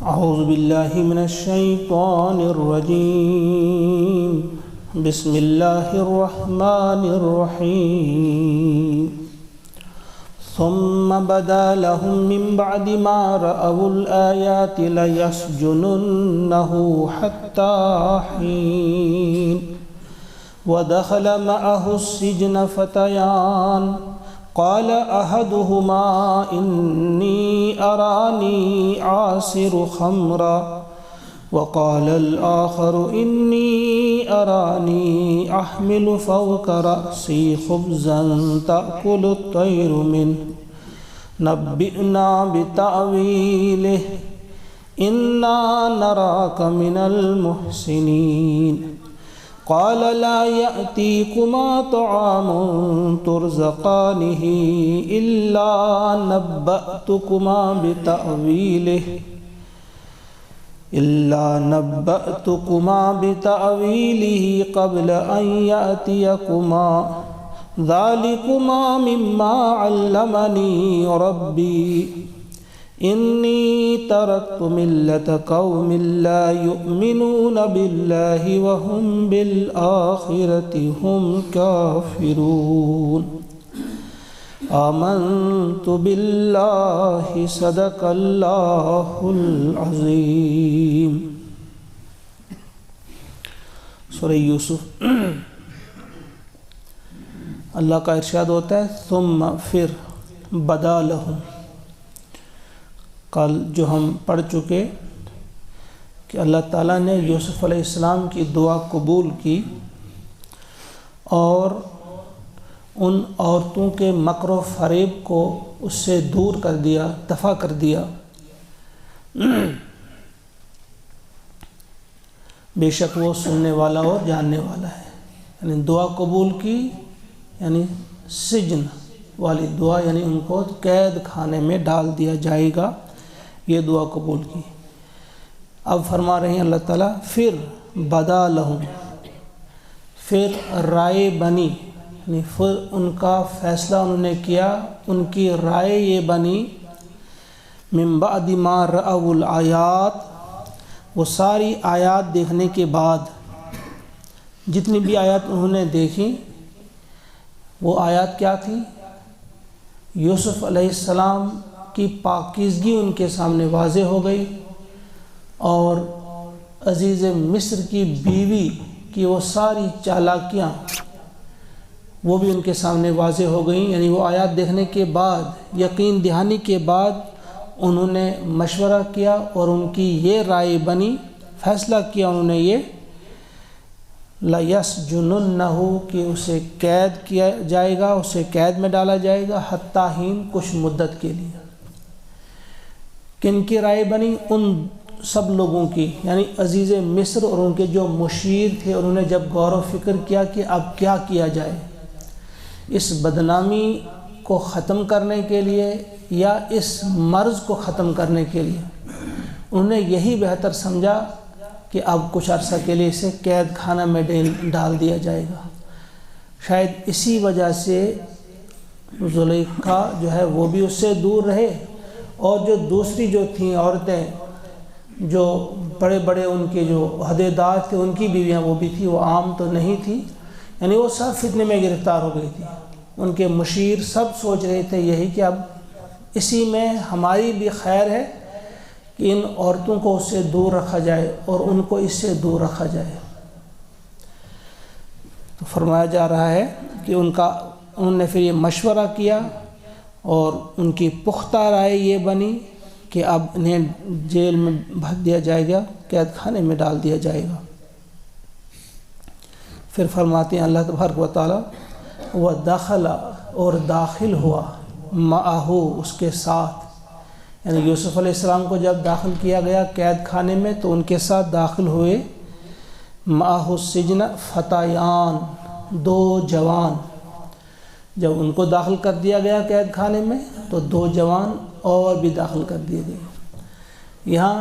اعوذ باللہ من الشیطان الرجیم بسم اللہ الرحمن الرحیم ثم بدا لهم من بعد ما رأوا الآيات ليسجننه حتى حين ودخل معه السجن فتيان قال أحدهما إني أراني أعصر خمرا وقال الآخر إني أراني أحمل فوق رأسي خبزا تأكل الطير منه نبئنا بتأويله إنا نراك من المحسنين قال لا يأتيكما طعام ترزقانه إلا نبأتكما بتأويله قبل أن يأتيكما ذلكما مما علمني ربي إني تركت ملة قوم لا يؤمنون بالله وهم بالآخرة هم كافرون آمنت بالله صدق الله العظيم۔ سورہ یوسف اللہ کا ارشاد ہوتا ہے ثم پھر بدا لہم، کل جو ہم پڑھ چکے کہ اللہ تعالیٰ نے یوسف علیہ السلام کی دعا قبول کی اور ان عورتوں کے مکر و فریب کو اس سے دور کر دیا، دفع کر دیا۔ بے شک وہ سننے والا اور جاننے والا ہے، یعنی دعا قبول کی، یعنی سجن والی دعا، یعنی ان کو قید خانے میں ڈال دیا جائے گا، یہ دعا قبول کی۔ اب فرما رہے ہیں اللہ تعالیٰ پھر بدا لہم، پھر رائے بنی، یعنی پھر ان کا فیصلہ انہوں نے کیا، ان کی رائے یہ بنی من بعد ما رأوا الآیات، وہ ساری آیات دیکھنے کے بعد، جتنی بھی آیات انہوں نے دیکھی وہ آیات کیا تھی؟ یوسف علیہ السلام کی پاکیزگی ان کے سامنے واضح ہو گئی، اور عزیز مصر کی بیوی کی وہ ساری چالاکیاں وہ بھی ان کے سامنے واضح ہو گئیں۔ یعنی وہ آیات دیکھنے کے بعد، یقین دہانی کے بعد انہوں نے مشورہ کیا اور ان کی یہ رائے بنی، فیصلہ کیا انہوں نے یہ لَيَسْجُنُنَّهُ کہ اسے قید کیا جائے گا، اسے قید میں ڈالا جائے گا حتیٰ حین، کچھ مدت کے لیے۔ کن کی رائے بنی؟ ان سب لوگوں کی، یعنی عزیز مصر اور ان کے جو مشیر تھے، انہوں نے جب غور و فکر کیا کہ اب کیا کیا جائے اس بدنامی کو ختم کرنے کے لیے یا اس مرض کو ختم کرنے کے لیے، انہوں نے یہی بہتر سمجھا کہ اب کچھ عرصہ کے لیے اسے قید خانہ میں ڈال دیا جائے گا۔ شاید اسی وجہ سے زلیخا جو ہے وہ بھی اس سے دور رہے، اور جو دوسری جو تھیں عورتیں، جو بڑے بڑے ان کے جو عہدیدار تھے، ان کی بیویاں وہ بھی تھیں، وہ عام تو نہیں تھی، یعنی وہ سب فتنے میں گرفتار ہو گئی تھی۔ ان کے مشیر سب سوچ رہے تھے یہی کہ اب اسی میں ہماری بھی خیر ہے کہ ان عورتوں کو اس سے دور رکھا جائے اور ان کو اس سے دور رکھا جائے۔ تو فرمایا جا رہا ہے کہ انہوں نے پھر یہ مشورہ کیا اور ان کی پختہ رائے یہ بنی کہ اب انہیں جیل میں بھگ دیا جائے گا، قید خانے میں ڈال دیا جائے گا۔ پھر فرماتے ہیں اللہ تبارک و تعالیٰ وَدَخَلَ اور داخل ہوا مَعَهُ اس کے ساتھ، یعنی یوسف علیہ السلام کو جب داخل کیا گیا قید خانے میں تو ان کے ساتھ داخل ہوئے مَعَهُ السِّجْنَ فَتَيَانِ، دو جوان۔ جب ان کو داخل کر دیا گیا قید خانے میں تو دو جوان اور بھی داخل کر دیے گئے۔ یہاں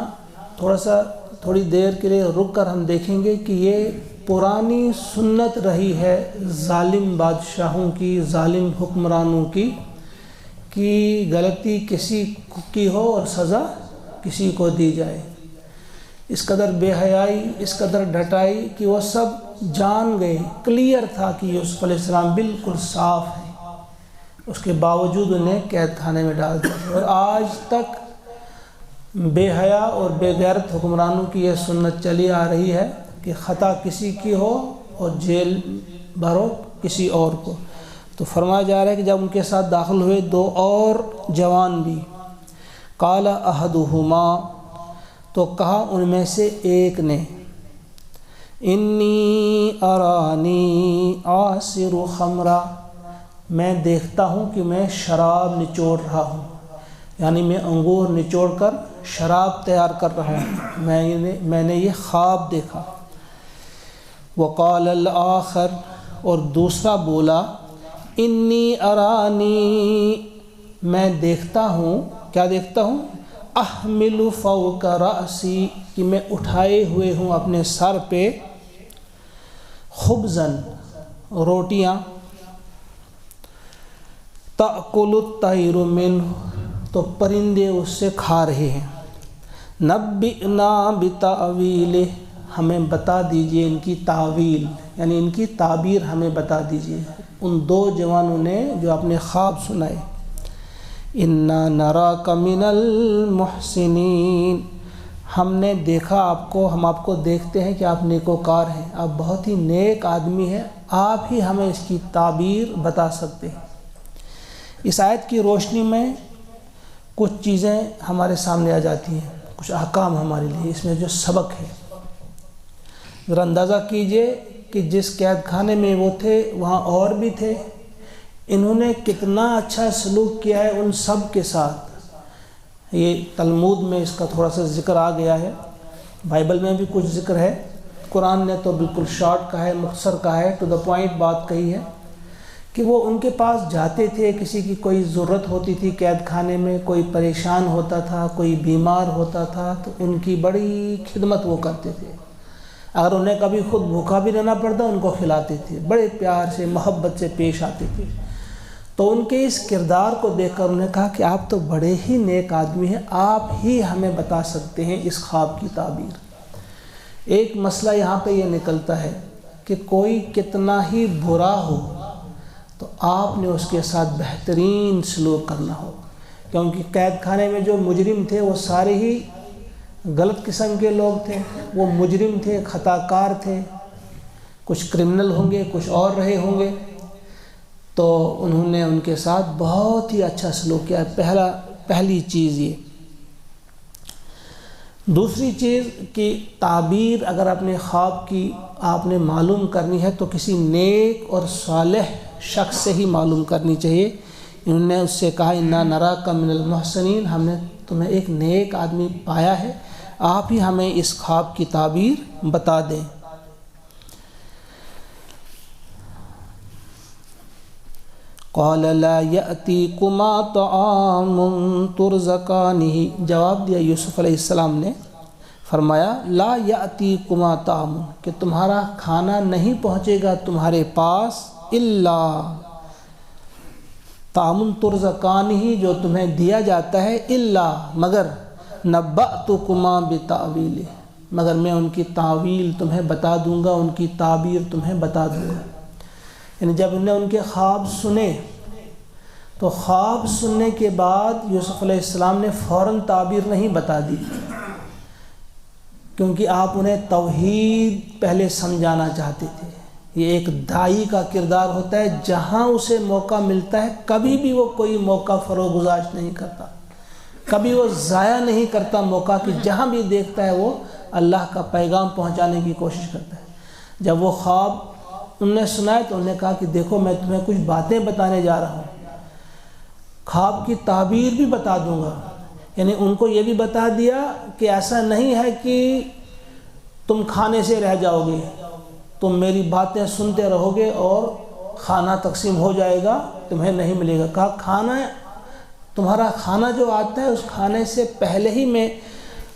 تھوڑی دیر کے لیے رک کر ہم دیکھیں گے کہ یہ پرانی سنت رہی ہے ظالم بادشاہوں کی، ظالم حکمرانوں کی، کہ غلطی کسی کی ہو اور سزا کسی کو دی جائے۔ اس قدر بے حیائی، اس قدر ڈھٹائی کہ وہ سب جان گئے، کلیئر تھا کہ یوسف علیہ السلام بالکل صاف ہیں، اس کے باوجود انہیں قید خانے میں ڈال دیا۔ اور آج تک بے حیا اور بے غیرت حکمرانوں کی یہ سنت چلی آ رہی ہے کہ خطا کسی کی ہو اور جیل بھرو کسی اور کو۔ تو فرمایا جا رہا ہے کہ جب ان کے ساتھ داخل ہوئے دو اور جوان بھی، قال احدہما، تو کہا ان میں سے ایک نے، انی ارانی آصر خمرا، میں دیکھتا ہوں کہ میں شراب نچوڑ رہا ہوں، یعنی میں انگور نچوڑ کر شراب تیار کر رہا ہوں، میں نے یہ خواب دیکھا۔ وقال الآخر، اور دوسرا بولا، انی ارانی، میں دیکھتا ہوں، کیا دیکھتا ہوں؟ احمل فوق رأسی، کہ میں اٹھائے ہوئے ہوں اپنے سر پہ، خبزاً، روٹیاں، تأکل الطیر منہ، تو پرندے اس سے کھا رہے ہیں۔ نبئنا بتأویلہ، ہمیں بتا دیجئے ان کی تعویل، یعنی ان کی تعبیر ہمیں بتا دیجئے۔ ان دو جوانوں نے جو اپنے خواب سنائے، انا نراک من المحسنین، ہم نے دیکھا آپ کو، ہم آپ کو دیکھتے ہیں کہ آپ نیکوکار ہیں، آپ بہت ہی نیک آدمی ہیں، آپ ہی ہمیں اس کی تعبیر بتا سکتے ہیں۔ اس آیت کی روشنی میں کچھ چیزیں ہمارے سامنے آ جاتی ہیں، کچھ احکام ہمارے لیے، اس میں جو سبق ہے۔ ذرا اندازہ کیجئے کہ جس قید خانے میں وہ تھے وہاں اور بھی تھے، انہوں نے کتنا اچھا سلوک کیا ہے ان سب کے ساتھ۔ یہ تلمود میں اس کا تھوڑا سا ذکر آ گیا ہے، بائبل میں بھی کچھ ذکر ہے، قرآن نے تو بالکل شارٹ کہا ہے، مختصر کہا ہے، ٹو دا پوائنٹ بات کہی ہے کہ وہ ان کے پاس جاتے تھے، کسی کی کوئی ضرورت ہوتی تھی قید خانے میں، کوئی پریشان ہوتا تھا، کوئی بیمار ہوتا تھا، تو ان کی بڑی خدمت وہ کرتے تھے۔ اگر انہیں کبھی خود بھوکا بھی رہنا پڑتا ان کو کھلاتے تھے، بڑے پیار سے محبت سے پیش آتے تھے۔ تو ان کے اس کردار کو دیکھ کر انہوں نے کہا کہ آپ تو بڑے ہی نیک آدمی ہیں، آپ ہی ہمیں بتا سکتے ہیں اس خواب کی تعبیر۔ ایک مسئلہ یہاں پہ یہ نکلتا ہے کہ کوئی کتنا ہی برا ہو تو آپ نے اس کے ساتھ بہترین سلوک کرنا ہو، کیونکہ قید خانے میں جو مجرم تھے وہ سارے ہی غلط قسم کے لوگ تھے، وہ مجرم تھے، خطا کار تھے، کچھ کرمنل ہوں گے، کچھ اور رہے ہوں گے، تو انہوں نے ان کے ساتھ بہت ہی اچھا سلوک کیا۔ پہلی چیز یہ۔ دوسری چیز کہ تعبیر اگر اپنے خواب کی آپ نے معلوم کرنی ہے تو کسی نیک اور صالح شخص سے ہی معلوم کرنی چاہیے۔ انہوں نے اس سے کہا انا نراک من المحسنین، ہم نے تمہیں ایک نیک آدمی پایا ہے، آپ ہی ہمیں اس خواب کی تعبیر بتا دیں۔ قال لا یأتیکما طعام ترزقانہ، جواب دیا یوسف علیہ السلام نے، فرمایا لا یأتیکما طعام، کہ تمہارا کھانا نہیں پہنچے گا تمہارے پاس، الا طعام ترزقانہ، جو تمہیں دیا جاتا ہے، الا مگر، نبأتکما بتأویلہ، مگر میں ان کی تعویل تمہیں بتا دوں گا، ان کی تعبیر تمہیں بتا دوں گا۔ یعنی جب انہوں نے ان کے خواب سنے تو خواب سننے کے بعد یوسف علیہ السلام نے فوراً تعبیر نہیں بتا دی، کیونکہ آپ انہیں توحید پہلے سمجھانا چاہتے تھے۔ یہ ایک داعی کا کردار ہوتا ہے، جہاں اسے موقع ملتا ہے کبھی بھی وہ کوئی موقع فروگزاشت نہیں کرتا، کبھی وہ ضائع نہیں کرتا موقع، کہ جہاں بھی دیکھتا ہے وہ اللہ کا پیغام پہنچانے کی کوشش کرتا ہے۔ جب وہ خواب انہوں نے سنائے تو انہوں نے کہا کہ دیکھو میں تمہیں کچھ باتیں بتانے جا رہا ہوں، خواب کی تعبیر بھی بتا دوں گا۔ یعنی ان کو یہ بھی بتا دیا کہ ایسا نہیں ہے کہ تم کھانے سے رہ جاؤ گے، تم میری باتیں سنتے رہو گے اور کھانا تقسیم ہو جائے گا، تمہیں نہیں ملے گا۔ کہا کھانا، تمہارا کھانا جو آتا ہے اس کھانے سے پہلے ہی میں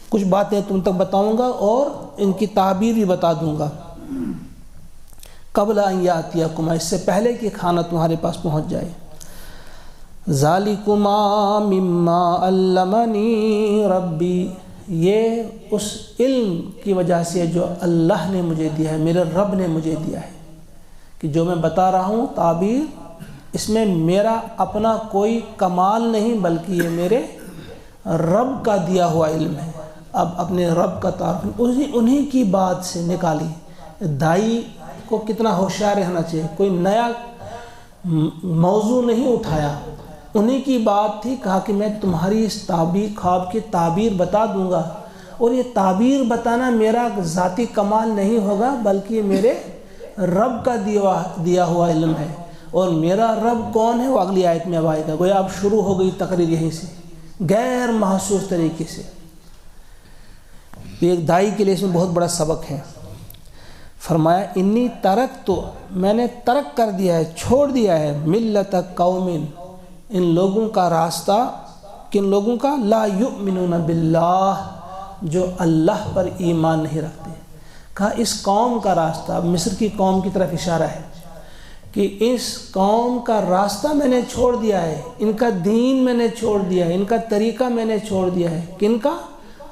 کچھ باتیں تم تک بتاؤں گا اور ان کی تعبیر بھی بتا دوں گا، قبل ان یاتیکما، اس سے پہلے کہ کھانا تمہارے پاس پہنچ جائے۔ ذالکما مما علمنی ربی، یہ اس علم کی وجہ سے جو اللہ نے مجھے دیا ہے، میرے رب نے مجھے دیا ہے، کہ جو میں بتا رہا ہوں تعبیر، اس میں میرا اپنا کوئی کمال نہیں بلکہ یہ میرے رب کا دیا ہوا علم ہے۔ اب اپنے رب کا تعارف انہی کی بات سے نکالی۔ دائی کو کتنا ہوشیار رہنا چاہیے، کوئی نیا موضوع نہیں اٹھایا، انہی کی بات تھی، کہا کہ میں تمہاری اس تعبیر، خواب کی تعبیر بتا دوں گا، اور یہ تعبیر بتانا میرا ذاتی کمال نہیں ہوگا بلکہ میرے رب کا دیا ہوا علم ہے۔ اور میرا رب کون ہے وہ اگلی آیت میں اب آئے گا۔ گویا اب شروع ہو گئی تقریر یہیں سے غیر محسوس طریقے سے۔ ایک دائی کے لیے اس میں بہت بڑا سبق ہے۔ فرمایا انی ترک، تو میں نے ترک کر دیا ہے، چھوڑ دیا ہے، ملت قوم، ان لوگوں کا راستہ، کن لوگوں کا، لا یؤمنون باللہ، جو اللہ پر ایمان نہیں رکھتے۔ کہا اس قوم کا راستہ، مصر کی قوم کی طرف اشارہ ہے کہ اس قوم کا راستہ میں نے چھوڑ دیا ہے، ان کا دین میں نے چھوڑ دیا ہے، ان کا طریقہ میں نے چھوڑ دیا ہے، کن کا،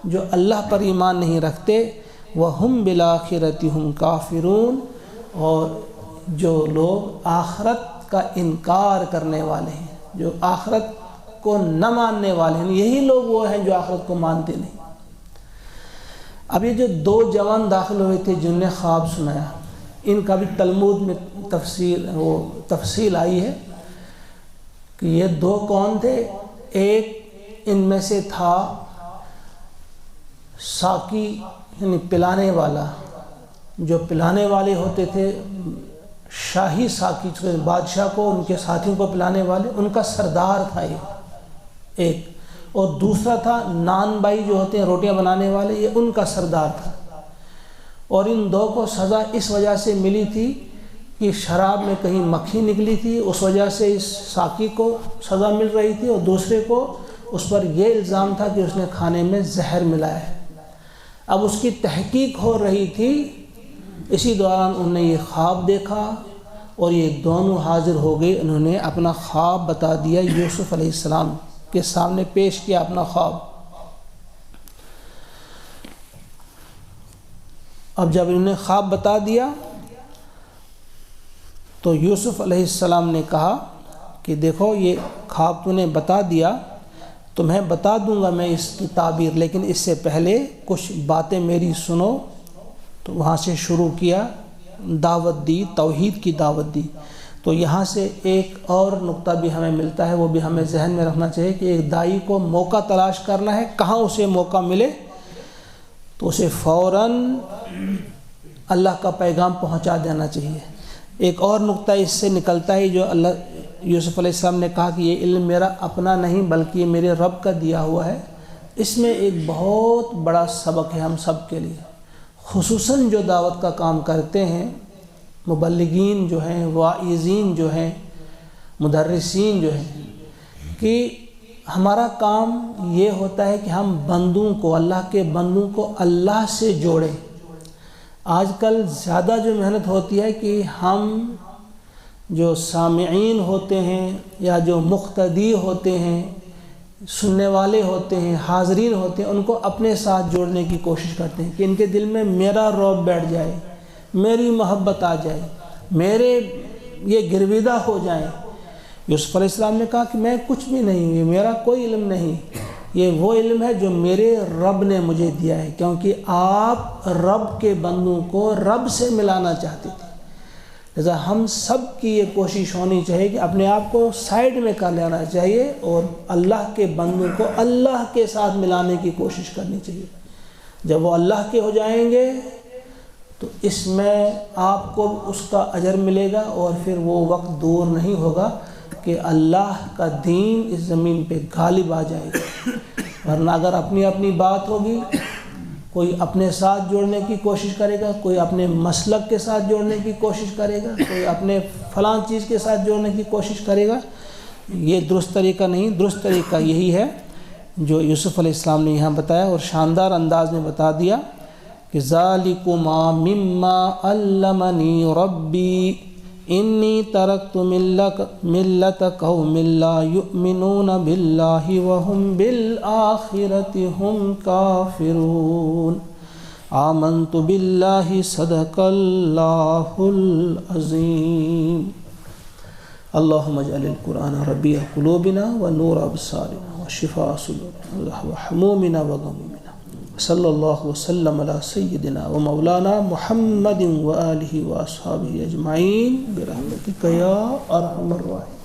جو اللہ پر ایمان نہیں رکھتے، وَهُمْ بِالْآخِرَةِ هُمْ کافرون، اور جو لوگ آخرت کا انکار کرنے والے ہیں، جو آخرت کو نہ ماننے والے ہیں، یہی لوگ وہ ہیں جو آخرت کو مانتے نہیں۔ اب یہ جو دو جوان داخل ہوئے تھے جن نے خواب سنایا، ان کا بھی تلمود میں تفصیل آئی ہے کہ یہ دو کون تھے۔ ایک ان میں سے تھا ساقی، یعنی پلانے والا، جو پلانے والے ہوتے تھے، شاہی ساقی، بادشاہ کو ان کے ساتھیوں کو پلانے والے، ان کا سردار تھا یہ ایک، اور دوسرا تھا نان بائی جو ہوتے ہیں روٹیاں بنانے والے، یہ ان کا سردار تھا۔ اور ان دو کو سزا اس وجہ سے ملی تھی کہ شراب میں کہیں مکھی نکلی تھی، اس وجہ سے اس ساقی کو سزا مل رہی تھی، اور دوسرے کو اس پر یہ الزام تھا کہ اس نے کھانے میں زہر ملایا ہے۔ اب اس کی تحقیق ہو رہی تھی، اسی دوران انہوں نے یہ خواب دیکھا اور یہ دونوں حاضر ہو گئے، انہوں نے اپنا خواب بتا دیا، یوسف علیہ السلام کے سامنے پیش کیا اپنا خواب۔ اب جب انہوں نے خواب بتا دیا تو یوسف علیہ السلام نے کہا کہ دیکھو یہ خواب تو نے بتا دیا، تمہیں بتا دوں گا میں اس کی تعبیر، لیکن اس سے پہلے کچھ باتیں میری سنو۔ تو وہاں سے شروع کیا، دعوت دی، توحید کی دعوت دی۔ تو یہاں سے ایک اور نقطہ بھی ہمیں ملتا ہے، وہ بھی ہمیں ذہن میں رکھنا چاہیے کہ ایک داعی کو موقع تلاش کرنا ہے، کہاں اسے موقع ملے تو اسے فوراً اللہ کا پیغام پہنچا دینا چاہیے۔ ایک اور نقطہ اس سے نکلتا ہے جو یوسف علیہ السلام نے کہا کہ یہ علم میرا اپنا نہیں بلکہ یہ میرے رب کا دیا ہوا ہے، اس میں ایک بہت بڑا سبق ہے ہم سب کے لیے، خصوصاً جو دعوت کا کام کرتے ہیں، مبلغین جو ہیں، واعظین جو ہیں، مدرسین جو ہیں، کہ ہمارا کام یہ ہوتا ہے کہ ہم بندوں کو، اللہ کے بندوں کو اللہ سے جوڑیں۔ آج کل زیادہ جو محنت ہوتی ہے کہ ہم جو سامعین ہوتے ہیں یا جو مقتدی ہوتے ہیں، سننے والے ہوتے ہیں، حاضرین ہوتے ہیں، ان کو اپنے ساتھ جوڑنے کی کوشش کرتے ہیں کہ ان کے دل میں میرا رعب بیٹھ جائے، میری محبت آ جائے، میرے یہ گرویدہ ہو جائیں۔ یوسف علیہ السلام نے کہا کہ میں کچھ بھی نہیں، یہ میرا کوئی علم نہیں، یہ وہ علم ہے جو میرے رب نے مجھے دیا ہے، کیونکہ آپ رب کے بندوں کو رب سے ملانا چاہتے تھے۔ لہذا ہم سب کی یہ کوشش ہونی چاہیے کہ اپنے آپ کو سائڈ میں کر لینا چاہیے اور اللہ کے بندوں کو اللہ کے ساتھ ملانے کی کوشش کرنی چاہیے۔ جب وہ اللہ کے ہو جائیں گے تو اس میں آپ کو اس کا اجر ملے گا، اور پھر وہ وقت دور نہیں ہوگا کہ اللہ کا دین اس زمین پہ غالب آ جائے گا۔ ورنہ اگر اپنی اپنی بات ہوگی، کوئی اپنے ساتھ جوڑنے کی کوشش کرے گا، کوئی اپنے مسلک کے ساتھ جوڑنے کی کوشش کرے گا، کوئی اپنے فلاں چیز کے ساتھ جوڑنے کی کوشش کرے گا، یہ درست طریقہ نہیں۔ درست طریقہ یہی ہے جو یوسف علیہ السلام نے یہاں بتایا، اور شاندار انداز میں بتا دیا کہ ذالکما مما علمنی ربی، انی ترکت ملت قوم لا یؤمنون باللہ وهم بالآخرۃ هم کافرون آمنت باللہ صدق اللہ العظیم اللہم اجعل القرآن ربیع قلوبنا ونور ابصارنا وشفاء صدورنا وحمومنا وغمومنا صلی اللہ وسلم علی سیدنا و مولانا محمد و آلہ و اصحابہ اجمعین برحمتک یا ارحم الراحمین.